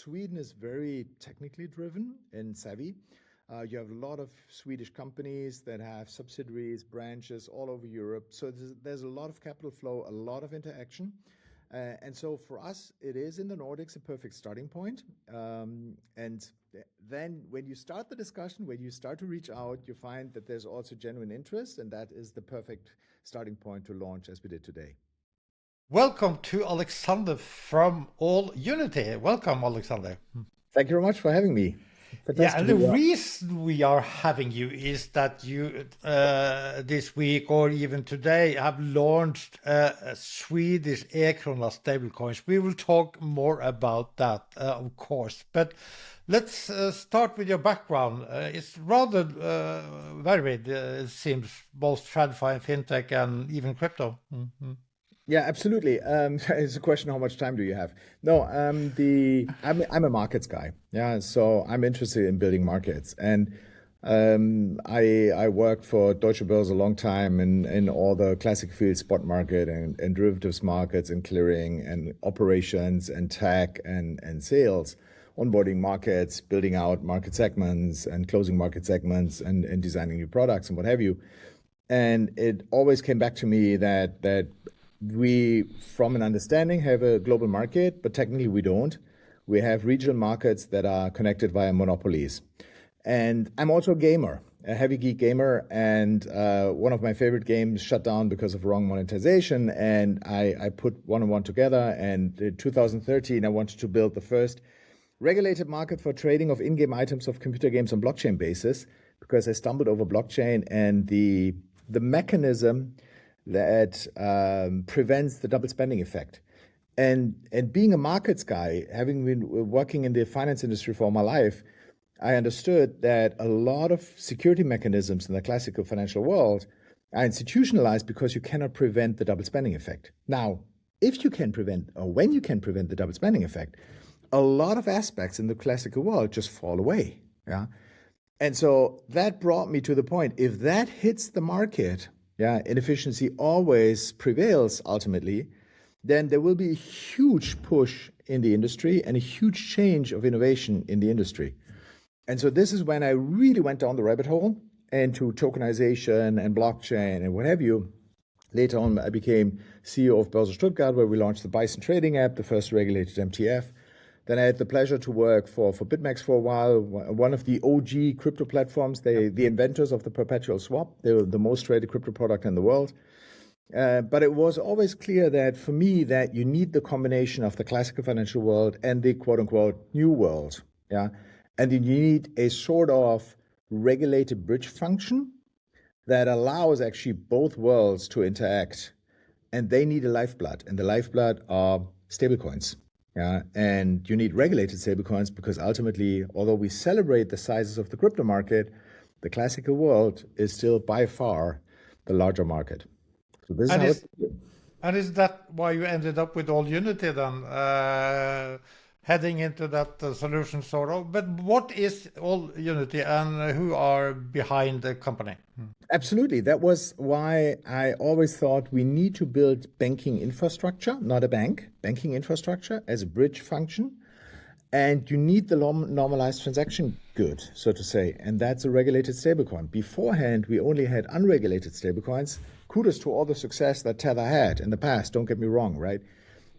Sweden is very technically driven and savvy. You have a lot of Swedish companies that have subsidiaries, branches all over Europe. So there's a lot of capital flow, a lot of interaction. And so for us, it is in the Nordics a perfect starting point. And then when you start the discussion, when you start to reach out, you find that there's also genuine interest, and that is the perfect starting point to launch as we did today. Welcome to Alexander from AllUnity. Welcome, Alexander. Thank you very much for having me. Yeah, and the reason we are having you is that you this week or even today have launched Swedish krona stablecoins. We will talk more about that, of course. But let's start with your background. It's rather varied, it seems, both TradFi, fintech, and even crypto. Mm-hmm. Yeah, absolutely. It's a question, how much time do you have? No, I'm a markets guy. Yeah, so I'm interested in building markets, and I worked for Deutsche Börse a long time in all the classic fields, spot market and derivatives markets and clearing and operations and tech and sales, onboarding markets, building out market segments and closing market segments and designing new products and what have you. And it always came back to me that we, from an understanding, have a global market, but technically we don't. We have regional markets that are connected via monopolies. And I'm also a gamer, a heavy geek gamer, and one of my favorite games shut down because of wrong monetization, and I put one and one together, and in 2013 I wanted to build the first regulated market for trading of in-game items of computer games on blockchain basis, because I stumbled over blockchain and the mechanism that prevents the double spending effect. And being a markets guy, having been working in the finance industry for all my life, I understood that a lot of security mechanisms in the classical financial world are institutionalized because you cannot prevent the double spending effect. Now, if you can prevent, or when you can prevent the double spending effect, a lot of aspects in the classical world just fall away. Yeah. And so that brought me to the point, if that hits the market, inefficiency always prevails ultimately, then there will be a huge push in the industry and a huge change of innovation in the industry. And so this is when I really went down the rabbit hole into tokenization and blockchain and what have you. Later on, I became CEO of Börse Stuttgart, where we launched the Bison trading app, the first regulated MTF. Then I had the pleasure to work for BitMEX for a while, one of the OG crypto platforms, the inventors of the perpetual swap, the most traded crypto product in the world. But it was always clear that for me that you need the combination of the classical financial world and the quote unquote new world. Yeah. And you need a sort of regulated bridge function that allows actually both worlds to interact. And they need a lifeblood, and the lifeblood are stablecoins. Yeah, and you need regulated stablecoins because ultimately, although we celebrate the sizes of the crypto market, the classical world is still by far the larger market. So this is and is that why you ended up with AllUnity then, heading into that solution sort of? But what is AllUnity and who are behind the company? Absolutely. That was why I always thought we need to build banking infrastructure, not a bank, banking infrastructure as a bridge function. And you need the normalized transaction good, so to say. And that's a regulated stablecoin. Beforehand, we only had unregulated stablecoins. Kudos to all the success that Tether had in the past, don't get me wrong, right?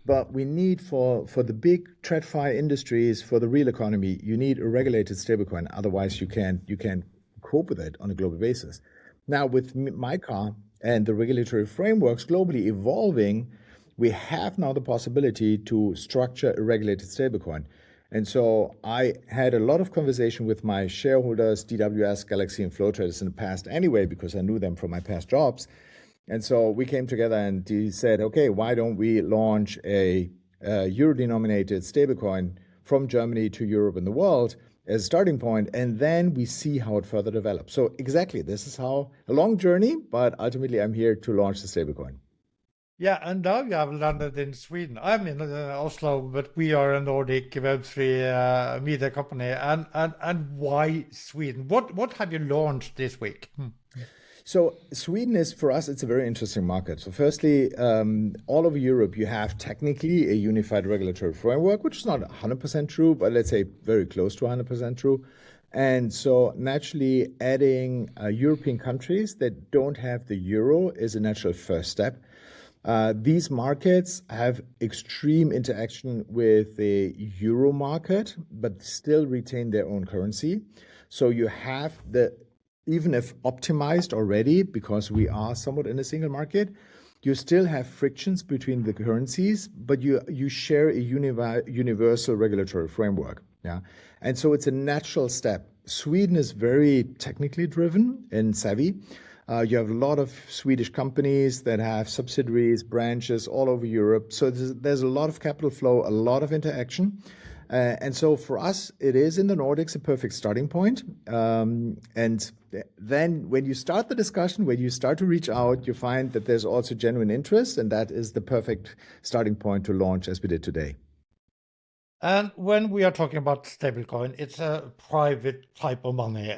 But we need for the big TradFi industries, for the real economy, you need a regulated stablecoin. Otherwise, you can't cope with it on a global basis. Now, with MiCA and the regulatory frameworks globally evolving, we have now the possibility to structure a regulated stablecoin. And so I had a lot of conversation with my shareholders, DWS, Galaxy, and Flow Traders in the past anyway, because I knew them from my past jobs. And so we came together and he said, okay, why don't we launch a euro-denominated stablecoin from Germany to Europe and the world as a starting point, and then we see how it further develops. So exactly, this is how a long journey, but ultimately I'm here to launch the stablecoin. Yeah, and now you have landed in Sweden. I'm in Oslo, but we are a Nordic Web3 media company. And why Sweden? What have you launched this week? So Sweden is, for us, it's a very interesting market. So firstly, all over Europe, you have technically a unified regulatory framework, which is not 100% true, but let's say very close to 100% true. And so naturally adding European countries that don't have the euro is a natural first step. These markets have extreme interaction with the euro market, but still retain their own currency. So you have even if optimized already, because we are somewhat in a single market, you still have frictions between the currencies, but you share a universal regulatory framework. Yeah. And so it's a natural step. Sweden is very technically driven and savvy. You have a lot of Swedish companies that have subsidiaries, branches all over Europe. So there's a lot of capital flow, a lot of interaction. And so for us, it is in the Nordics a perfect starting point. And then when you start the discussion, when you start to reach out, you find that there's also genuine interest, and that is the perfect starting point to launch as we did today. And when we are talking about stablecoin, it's a private type of money.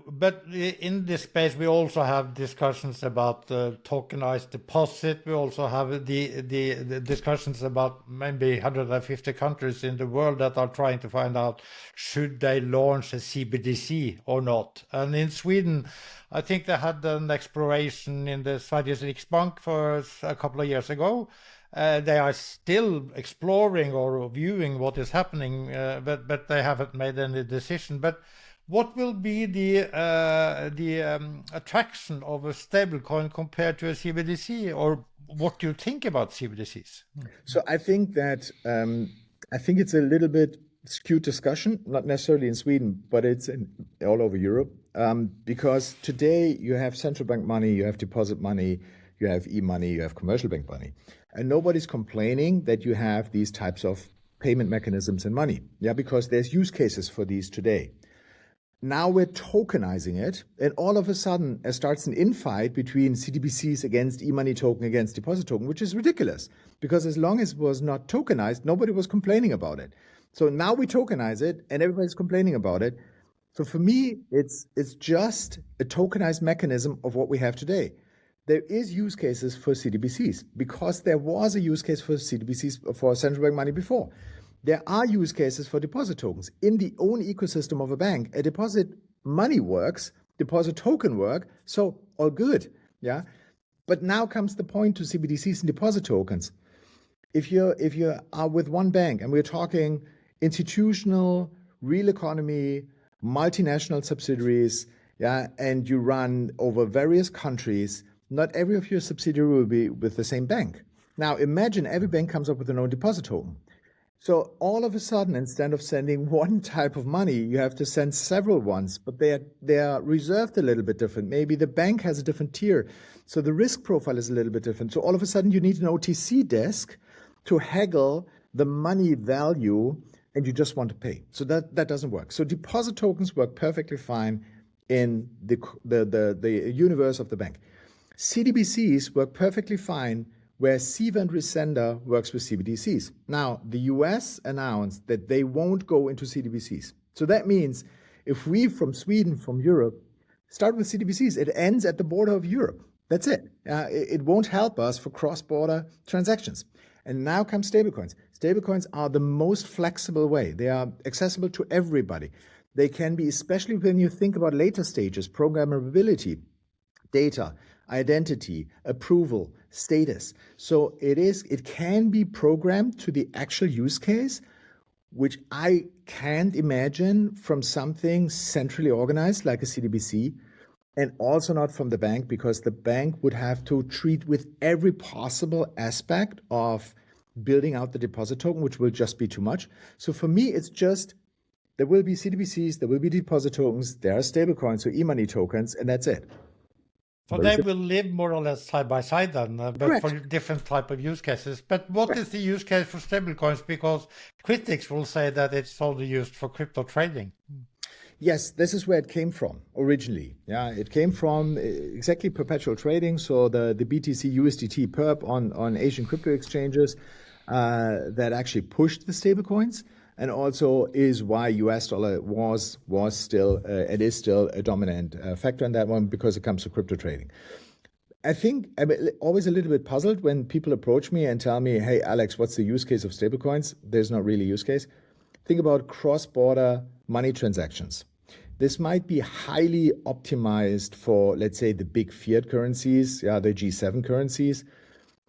But in this space, we also have discussions about tokenized deposit. We also have the discussions about maybe 150 countries in the world that are trying to find out, should they launch a CBDC or not? And in Sweden, I think they had an exploration in the Swedish Riksbank for a couple of years ago. They are still exploring or viewing what is happening, but they haven't made any decision. But what will be the attraction of a stablecoin compared to a CBDC, or what do you think about CBDCs? So I think that it's a little bit skewed discussion, not necessarily in Sweden, but it's all over Europe, because today you have central bank money, you have deposit money, you have e-money, you have commercial bank money. And nobody's complaining that you have these types of payment mechanisms in money, because there's use cases for these today. Now we're tokenizing it, and all of a sudden it starts an infight between CBDCs against e-money token against deposit token, which is ridiculous, because as long as it was not tokenized, nobody was complaining about it. So now we tokenize it, and everybody's complaining about it. So for me, it's just a tokenized mechanism of what we have today. There is use cases for CBDCs because there was a use case for CBDCs for central bank money before. There are use cases for deposit tokens. In the own ecosystem of a bank, a deposit money works, deposit token work, so all good. Yeah. But now comes the point to CBDCs and deposit tokens. If you are with one bank, and we're talking institutional, real economy, multinational subsidiaries, and you run over various countries, not every of your subsidiary will be with the same bank. Now imagine every bank comes up with their own deposit token. So all of a sudden, instead of sending one type of money, you have to send several ones, but they are reserved a little bit different. Maybe the bank has a different tier, so the risk profile is a little bit different. So all of a sudden, you need an OTC desk to haggle the money value, and you just want to pay. So that doesn't work. So deposit tokens work perfectly fine in the universe of the bank. CBDCs work perfectly fine where receiver and resender works with CBDCs. Now, the US announced that they won't go into CBDCs. So that means if we from Sweden, from Europe, start with CBDCs, it ends at the border of Europe. That's it. It won't help us for cross-border transactions. And now come stablecoins. Stablecoins are the most flexible way. They are accessible to everybody. They can be, especially when you think about later stages, programmability, data, identity, approval, status. So it can be programmed to the actual use case, which I can't imagine from something centrally organized like a CBDC, and also not from the bank, because the bank would have to treat with every possible aspect of building out the deposit token, which will just be too much. So for me, it's just, there will be CBDCs, there will be deposit tokens, there are stablecoins, so e-money tokens, and that's it. So they will live more or less side by side then, but Correct. For different type of use cases. But what is the use case for stablecoins? Because critics will say that it's only used for crypto trading. Yes, this is where it came from originally. Yeah, it came from exactly perpetual trading. So the BTC USDT perp on Asian crypto exchanges that actually pushed the stablecoins. and also is why US dollar was still it is still a dominant factor in that one because it comes to crypto trading. I think I'm always a little bit puzzled when people approach me and tell me, "Hey, Alex, what's the use case of stablecoins?" There's not really a use case. Think about cross-border money transactions. This might be highly optimized for, let's say, the big fiat currencies, the G7 currencies.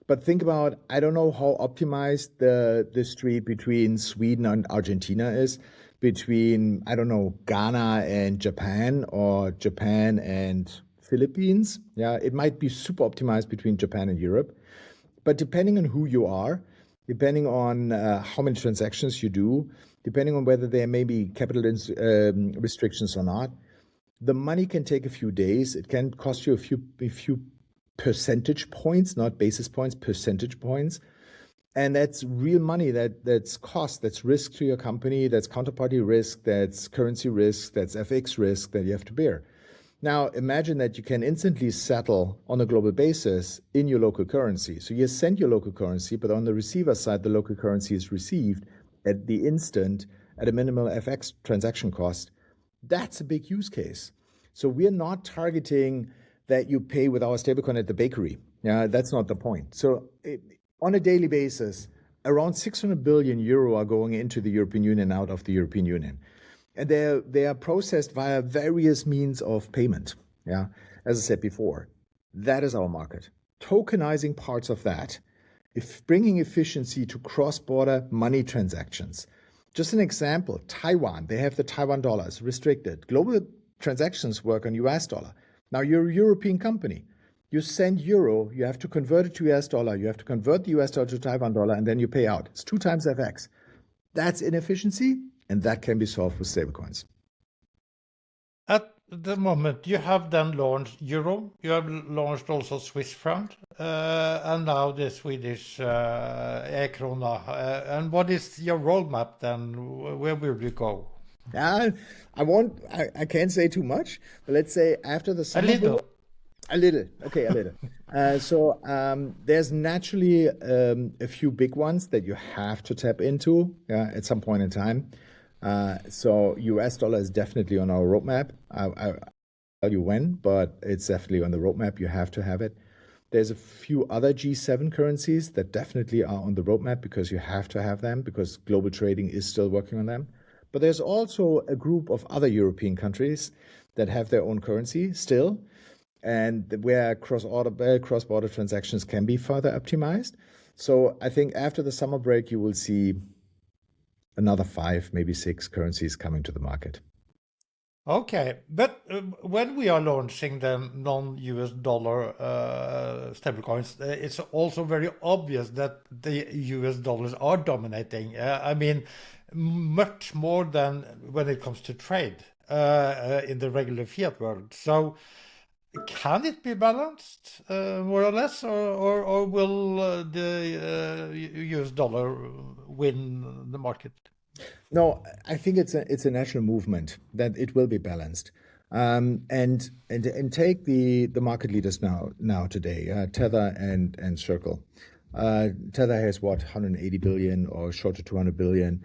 But think about, I don't know how optimized the street between Sweden and Argentina is, between, I don't know, Ghana and Japan or Japan and Philippines. Yeah, it might be super optimized between Japan and Europe. But depending on who you are, depending on how many transactions you do, depending on whether there may be capital restrictions or not, the money can take a few days. It can cost you a few percentage points, not basis points, percentage points. And that's real money, that's cost, that's risk to your company, that's counterparty risk, that's currency risk, that's FX risk that you have to bear. Now, imagine that you can instantly settle on a global basis in your local currency. So you send your local currency, but on the receiver side, the local currency is received at the instant at a minimal FX transaction cost. That's a big use case. So we're not targeting that you pay with our stablecoin at the bakery. Yeah, that's not the point. So on a daily basis, around 600 billion euro are going into the European Union, out of the European Union. And they are processed via various means of payment. Yeah, as I said before, that is our market. Tokenizing parts of that, if bringing efficiency to cross-border money transactions. Just an example, Taiwan, they have the Taiwan dollars restricted. Global transactions work on US dollar. Now you're a European company. You send euro, you have to convert it to US dollar, you have to convert the US dollar to Taiwan dollar, and then you pay out. It's 2 times FX. That's inefficiency, and that can be solved with stablecoins. At the moment, you have then launched euro, you have launched also Swiss franc, and now the Swedish krona. And what is your roadmap then? Where will you go? I can't say too much, but let's say after the summer. A little. Okay, a little. So there's naturally a few big ones that you have to tap into at some point in time. So US dollar is definitely on our roadmap. I'll tell you when, but it's definitely on the roadmap. You have to have it. There's a few other G7 currencies that definitely are on the roadmap because you have to have them because global trading is still working on them. But there's also a group of other European countries that have their own currency still, and where cross-border transactions can be further optimized. So I think after the summer break, you will see another 5, maybe 6 currencies coming to the market. Okay, but when we are launching the non-US dollar stablecoins, it's also very obvious that the US dollars are dominating. I mean, much more than when it comes to trade in the regular fiat world. So can it be balanced more or less, or will the US dollar win the market? No, I think it's a national movement that it will be balanced. And take the market leaders now today, Tether and Circle. Tether has what, 180 billion or short of 200 billion.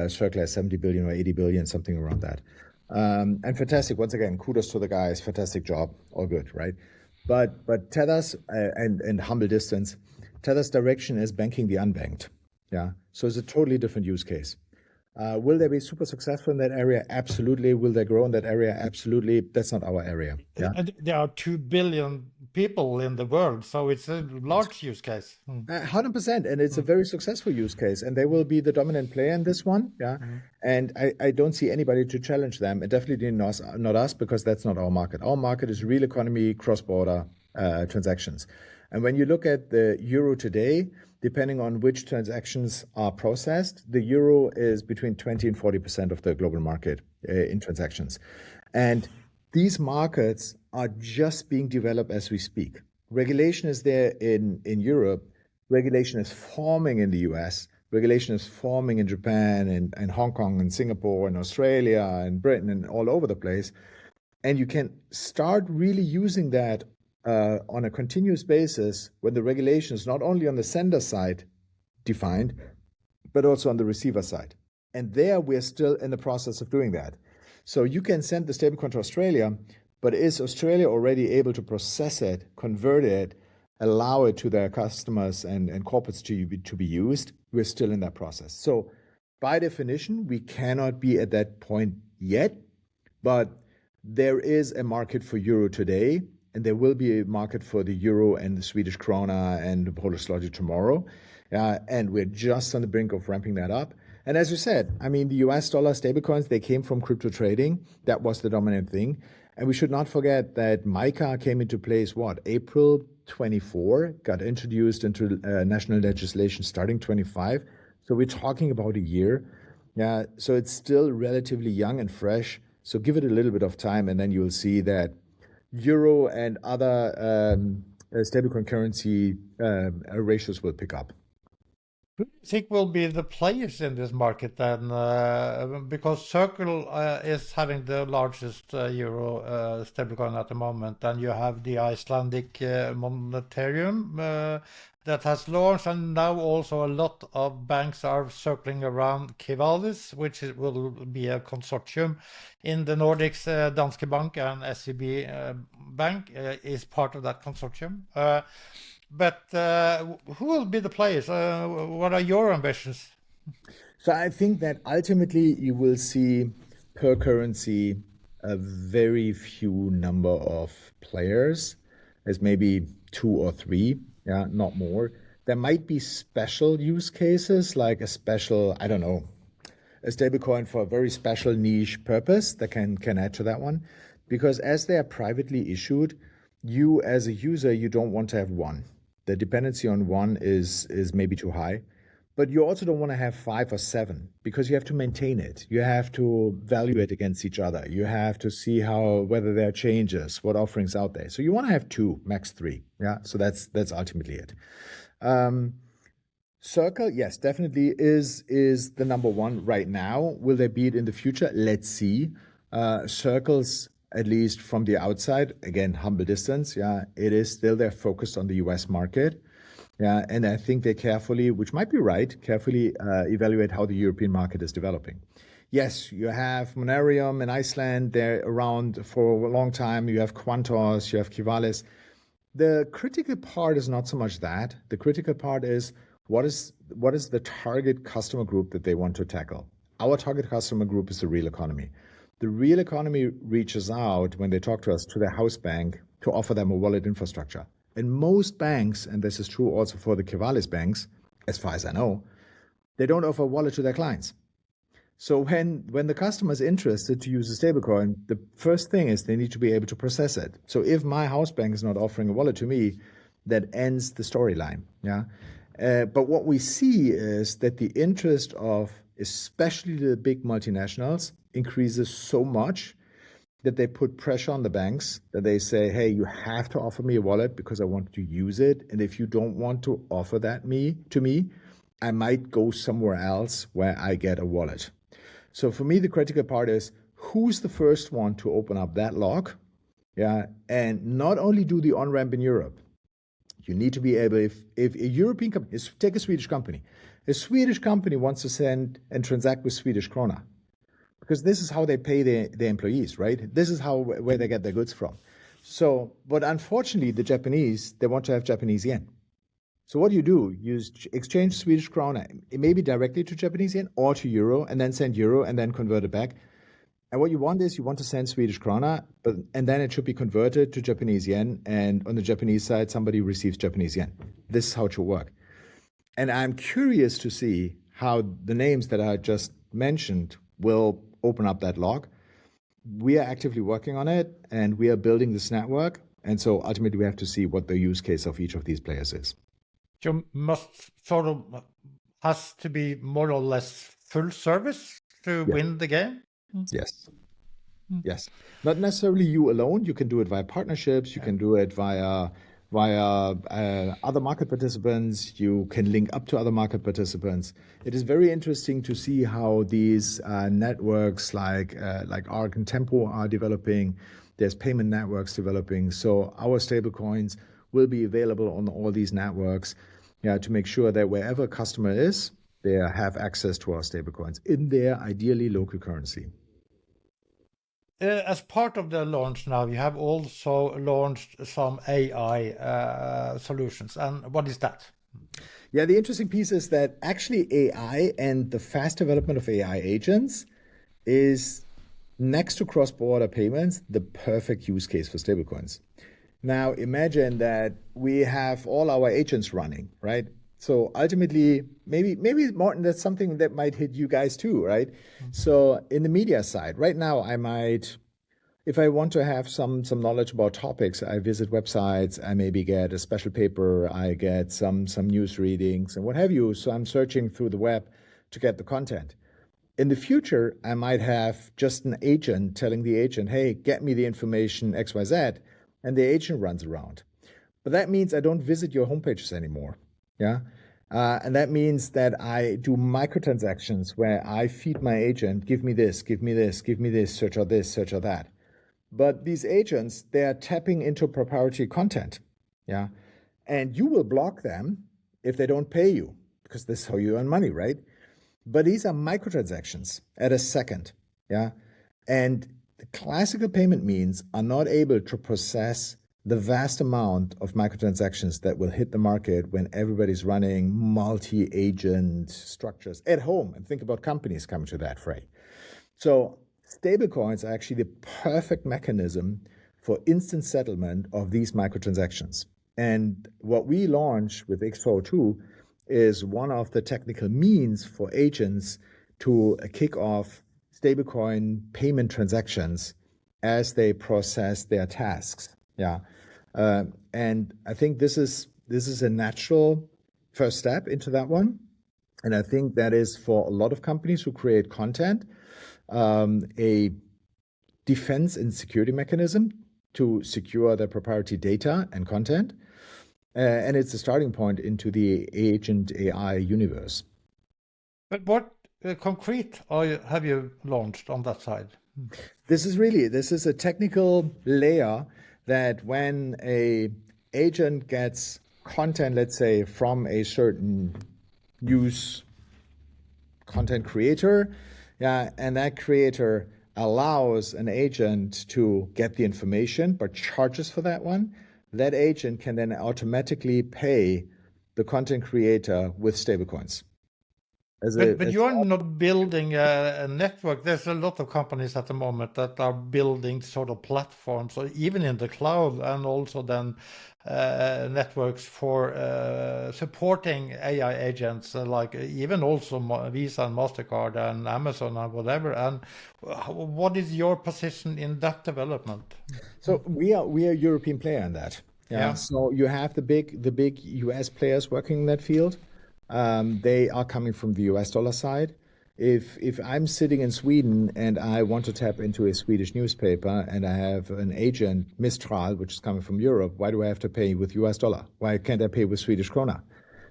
Circle has 70 billion or 80 billion, something around that. And fantastic. Once again, kudos to the guys. Fantastic job. All good, right? But Tether's and humble distance, Tether's direction is banking the unbanked. Yeah. So it's a totally different use case. Will they be super successful in that area? Absolutely. Will they grow in that area? Absolutely. That's not our area. Yeah. And there are 2 billion people in the world, so it's a large use case. 100%, and it's a very successful use case, and they will be the dominant player in this one. Yeah, and I don't see anybody to challenge them, and definitely not us, because that's not our market. Our market is real economy, cross-border transactions. And when you look at the euro today, depending on which transactions are processed, the euro is between 20 and 40% of the global market in transactions. And these markets are just being developed as we speak. Regulation is there in Europe. Regulation is forming in the US. Regulation is forming in Japan and Hong Kong and Singapore and Australia and Britain and all over the place. And you can start really using that on a continuous basis when the regulation is not only on the sender side defined, but also on the receiver side. And there we're still in the process of doing that. So you can send the stablecoin to Australia, but is Australia already able to process it, convert it, allow it to their customers and corporates to be used? We're still in that process. So by definition, we cannot be at that point yet, but there is a market for euro today, and there will be a market for the euro and the Swedish krona and the Polish zloty tomorrow. And we're just on the brink of ramping that up. And as you said, I mean, the US dollar stablecoins, they came from crypto trading. That was the dominant thing. And we should not forget that MiCA came into place, April 24, got introduced into national legislation starting 25. So we're talking about a year. Yeah, so it's still relatively young and fresh. So give it a little bit of time, and then you'll see that euro and other stablecoin currency ratios will pick up. Who do you think will be the players in this market then? Because Circle is having the largest euro stablecoin at the moment, and you have the Icelandic Monetarium that has launched, and now also a lot of banks are circling around Kivalis, which will be a consortium in the Nordics. Danske Bank and SEB Bank is part of that consortium. But who will be the players? What are your ambitions? So I think that ultimately you will see per currency a very few number of players. There's maybe 2 or 3, not more. There might be special use cases, like a special, I don't know, a stablecoin for a very special niche purpose that can add to that one. Because as they are privately issued, you as a user, you don't want to have one. The dependency on one is maybe too high, but you also don't want to have 5 or 7 because you have to maintain it. You have to value it against each other. You have to see whether there are changes, what offerings out there. So you want to have 2, max 3. Yeah. So that's ultimately it. Circle, yes, definitely is the number one right now. Will they be it in the future? Let's see. Circle's, at least from the outside, again, humble distance, it is still they're focused on the US market. And I think they carefully, which might be right, evaluate how the European market is developing. Yes, you have Monerium in Iceland, they're around for a long time. You have Quantos, you have Kivalis. The critical part is not so much that. The critical part is what is the target customer group that they want to tackle? Our target customer group is the real economy. The real economy reaches out when they talk to us to their house bank to offer them a wallet infrastructure. And most banks, and this is true also for the Kivalis banks, as far as I know, they don't offer a wallet to their clients. So when the customer is interested to use a stablecoin, the first thing is they need to be able to process it. So if my house bank is not offering a wallet to me, that ends the storyline. But what we see is that the interest of especially the big multinationals increases so much that they put pressure on the banks, that they say, hey, you have to offer me a wallet because I want to use it. And if you don't want to offer that to me, I might go somewhere else where I get a wallet. So for me, the critical part is who's the first one to open up that lock? And not only do the on-ramp in Europe, you need to be able, if a European company, take a Swedish company wants to send and transact with Swedish krona, because this is how they pay their employees, right? This is where they get their goods from. So, but unfortunately, the Japanese, they want to have Japanese yen. So what do? You exchange Swedish krona, maybe directly to Japanese yen or to euro, and then send euro and then convert it back. And what you want is you want to send Swedish krona, and then it should be converted to Japanese yen. And on the Japanese side, somebody receives Japanese yen. This is how it should work. And I'm curious to see how the names that I just mentioned will open up that lock. We are actively working on it, and we are building this network. And so ultimately, we have to see what the use case of each of these players is. You must sort of has to be more or less full service to win the game? Yes. Yes. Not necessarily you alone. You can do it via partnerships. You can do it via other market participants. You can link up to other market participants. It is very interesting to see how these networks like ARC and Tempo are developing. There's payment networks developing. So our stablecoins will be available on all these networks to make sure that wherever a customer is, they have access to our stablecoins in their ideally local currency. As part of the launch now, you have also launched some AI solutions. And what is that? Yeah, the interesting piece is that actually AI and the fast development of AI agents is, next to cross-border payments, the perfect use case for stablecoins. Now imagine that we have all our agents running, right? So ultimately, maybe Martin, that's something that might hit you guys too, right? So in the media side, right now I might, if I want to have some knowledge about topics, I visit websites, I maybe get a special paper, I get some news readings and what have you. So I'm searching through the web to get the content. In the future, I might have just an agent telling the agent, hey, get me the information XYZ, and the agent runs around. But that means I don't visit your homepages anymore. Yeah. And that means that I do microtransactions where I feed my agent, give me this, give me this, give me this, search or this, search or that. But these agents, they are tapping into proprietary content. Yeah. And you will block them if they don't pay you, because this is how you earn money, right? But these are microtransactions at a second. Yeah. And the classical payment means are not able to process the vast amount of microtransactions that will hit the market when everybody's running multi-agent structures at home. And think about companies coming to that fray. So stablecoins are actually the perfect mechanism for instant settlement of these microtransactions. And what we launch with X402 is one of the technical means for agents to kick off stablecoin payment transactions as they process their tasks. Yeah. And I think this is a natural first step into that one. And I think that is for a lot of companies who create content, a defense and security mechanism to secure their proprietary data and content. And it's a starting point into the agent AI universe. But what concrete have you launched on that side? This is a technical layer that when a agent gets content, let's say from a certain news content creator, yeah, and that creator allows an agent to get the information but charges for that one, that agent can then automatically pay the content creator with stablecoins. But you are not building a network. There's a lot of companies at the moment that are building sort of platforms, or even in the cloud, and also then networks for supporting AI agents, like even also Visa and MasterCard and Amazon and whatever. And what is your position in that development? So we are a European player in that. Yeah. So you have the big US players working in that field. They are coming from the US dollar side. If I'm sitting in Sweden and I want to tap into a Swedish newspaper and I have an agent, Mistral, which is coming from Europe, why do I have to pay with US dollar? Why can't I pay with Swedish krona?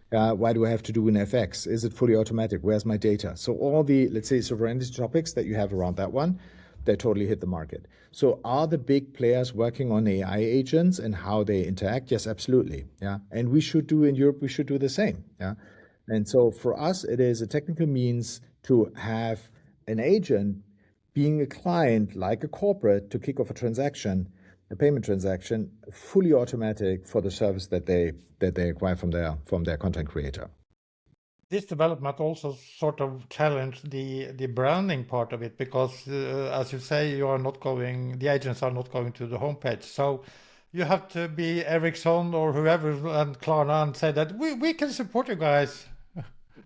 Why do I have to do an FX? Is it fully automatic? Where's my data? So all the, let's say, sovereignty topics that you have around that one, they totally hit the market. So are the big players working on AI agents and how they interact? Yes, absolutely. Yeah. And we should do in Europe, we should do the same. Yeah. And so for us, it is a technical means to have an agent being a client like a corporate to kick off a transaction, a payment transaction, fully automatic for the service that they acquire from their content creator. This development also sort of challenged the branding part of it, because as you say, the agents are not going to the homepage. So you have to be Ericsson or whoever and Klarna and say that we can support you guys.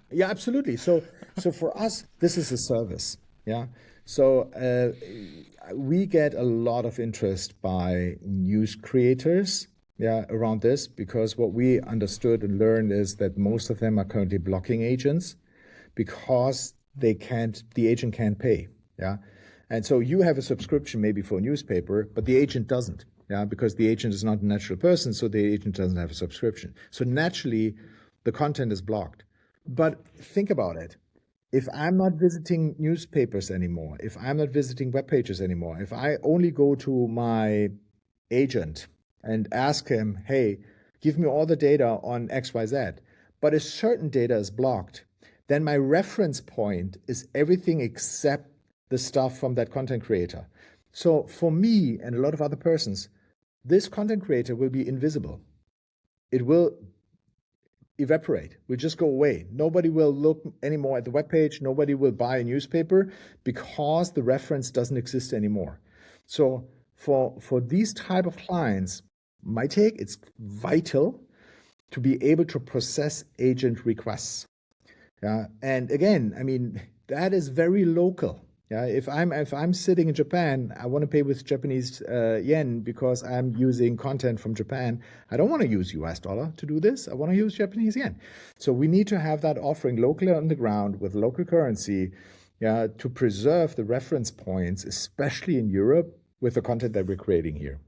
Yeah, absolutely. So for us, this is a service. Yeah. So we get a lot of interest by news creators, yeah, around this, because what we understood and learned is that most of them are currently blocking agents because the agent can't pay. Yeah. And so you have a subscription maybe for a newspaper, but the agent doesn't. Yeah, because the agent is not a natural person, so the agent doesn't have a subscription. So naturally, the content is blocked. But think about it. If I'm not visiting newspapers anymore, if I'm not visiting web pages anymore, if I only go to my agent and ask him, hey, give me all the data on XYZ, but a certain data is blocked then my reference point is everything except the stuff from that content creator. So for me and a lot of other persons, this content creator will be invisible. It will evaporate, will just go away. Nobody will look anymore at the webpage. Nobody will buy a newspaper because the reference doesn't exist anymore. So for these type of clients, my take, it's vital to be able to process agent requests. And again, I mean, that is very local. Yeah, if I'm sitting in Japan, I want to pay with Japanese yen because I'm using content from Japan. I don't want to use US dollar to do this. I want to use Japanese yen. So we need to have that offering locally on the ground with local currency, to preserve the reference points, especially in Europe, with the content that we're creating here.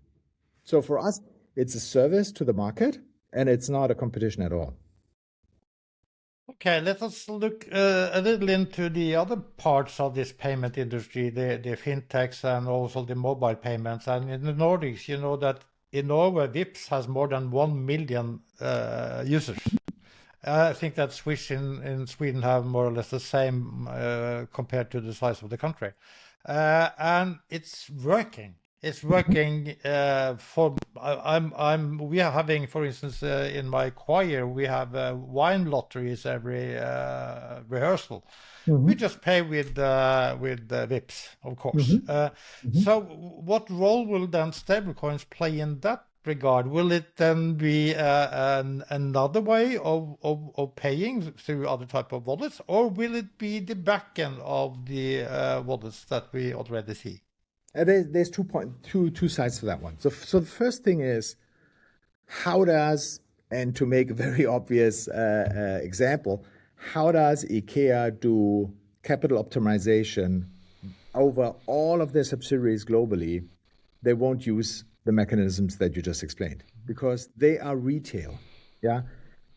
So for us, it's a service to the market, and it's not a competition at all. Okay, let us look a little into the other parts of this payment industry, the fintechs and also the mobile payments. And in the Nordics, you know that in Norway, Vipps has more than 1 million users. I think that Swish in Sweden have more or less the same compared to the size of the country. And it's working. It's working we are having, for instance, in my choir, we have wine lotteries every rehearsal. Mm-hmm. We just pay with Vipps, of course. Mm-hmm. So what role will then stablecoins play in that regard? Will it then be another way of paying through other type of wallets, or will it be the back end of the wallets that we already see? There's two sides to that one. So the first thing is, how does, and to make a very obvious example, how does IKEA do capital optimization over all of their subsidiaries globally? They won't use the mechanisms that you just explained because they are retail. Yeah,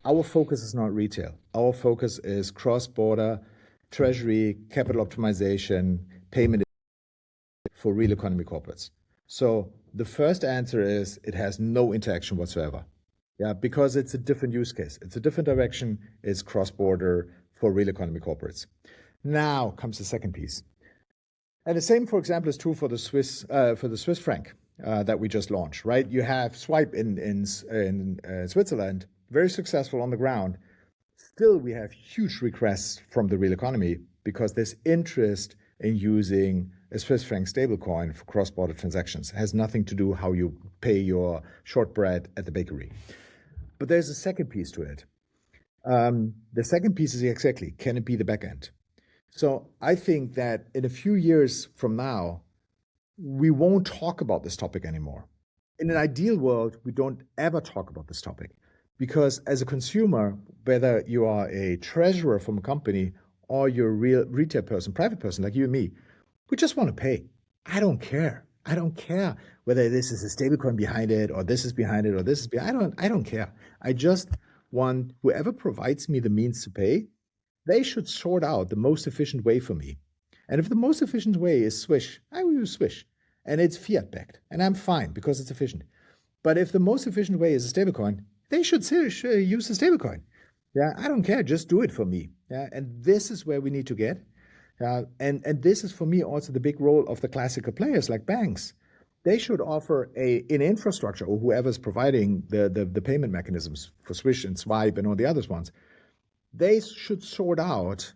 our focus is not retail. Our focus is cross-border treasury, capital optimization, payment for real economy corporates. So the first answer is it has no interaction whatsoever. Yeah, because it's a different use case. It's a different direction. It's cross-border for real economy corporates. Now comes the second piece. And the same, for example, is true for the Swiss franc that we just launched, right? You have Swipe in Switzerland, very successful on the ground. Still, we have huge requests from the real economy because there's interest in using a Swiss franc stablecoin for cross-border transactions. It has nothing to do how you pay your shortbread at the bakery. But there's a second piece to it. The second piece is exactly, can it be the back end? So I think that in a few years from now, we won't talk about this topic anymore. In an ideal world, we don't ever talk about this topic because as a consumer, whether you are a treasurer from a company or you're a real retail person, private person like you and me, we just want to pay. I don't care. I don't care whether this is a stablecoin behind it or this is behind it or this is behind. I don't care. I just want whoever provides me the means to pay, they should sort out the most efficient way for me. And if the most efficient way is Swish, I will use Swish. And it's fiat backed. And I'm fine because it's efficient. But if the most efficient way is a stablecoin, they should use a stablecoin. Yeah, I don't care. Just do it for me. Yeah, and this is where we need to get. And this is for me also the big role of the classical players like banks. They should offer an infrastructure, or whoever's providing the payment mechanisms for Swish and Swipe and all the other ones. They should sort out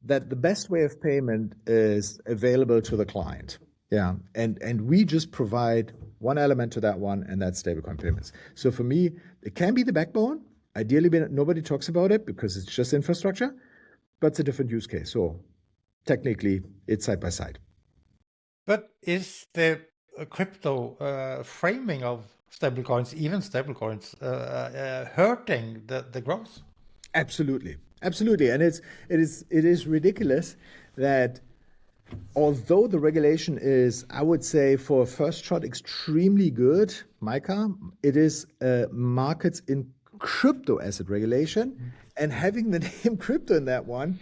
that the best way of payment is available to the client. Yeah, and we just provide one element to that one, and that's stablecoin payments. So for me, it can be the backbone. Ideally, nobody talks about it because it's just infrastructure, but it's a different use case. So technically, it's side by side. But is the crypto framing of stablecoins, even stablecoins, hurting the growth? Absolutely, absolutely, and it is ridiculous that although the regulation is, I would say, for a first shot, extremely good, MiCA, it is markets in crypto asset regulation, and having the name crypto in that one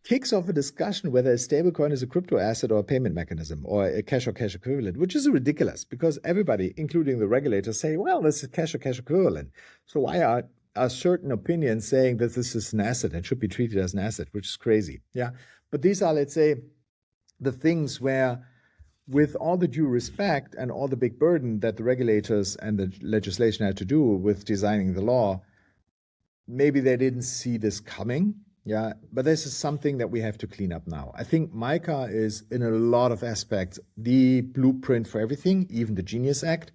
kicks off a discussion whether a stablecoin is a crypto asset or a payment mechanism or a cash or cash equivalent, which is ridiculous because everybody, including the regulators, say, well, this is cash or cash equivalent. So a certain opinion saying that this is an asset and should be treated as an asset, which is crazy. Yeah. But these are, let's say, the things where, with all the due respect and all the big burden that the regulators and the legislation had to do with designing the law, maybe they didn't see this coming. Yeah, but this is something that we have to clean up now. I think MiCA is, in a lot of aspects, the blueprint for everything, even the Genius Act.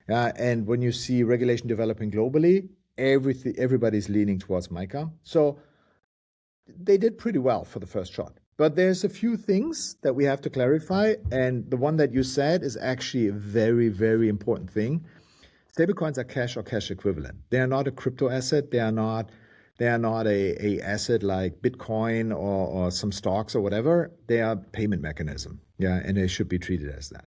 And when you see regulation developing globally, everybody's leaning towards MiCA. So they did pretty well for the first shot. But there's a few things that we have to clarify. And the one that you said is actually a very, very important thing. Stablecoins are cash or cash equivalent. They are not a crypto asset. They are not a asset like Bitcoin or some stocks or whatever. They are payment mechanism. Yeah, and they should be treated as that.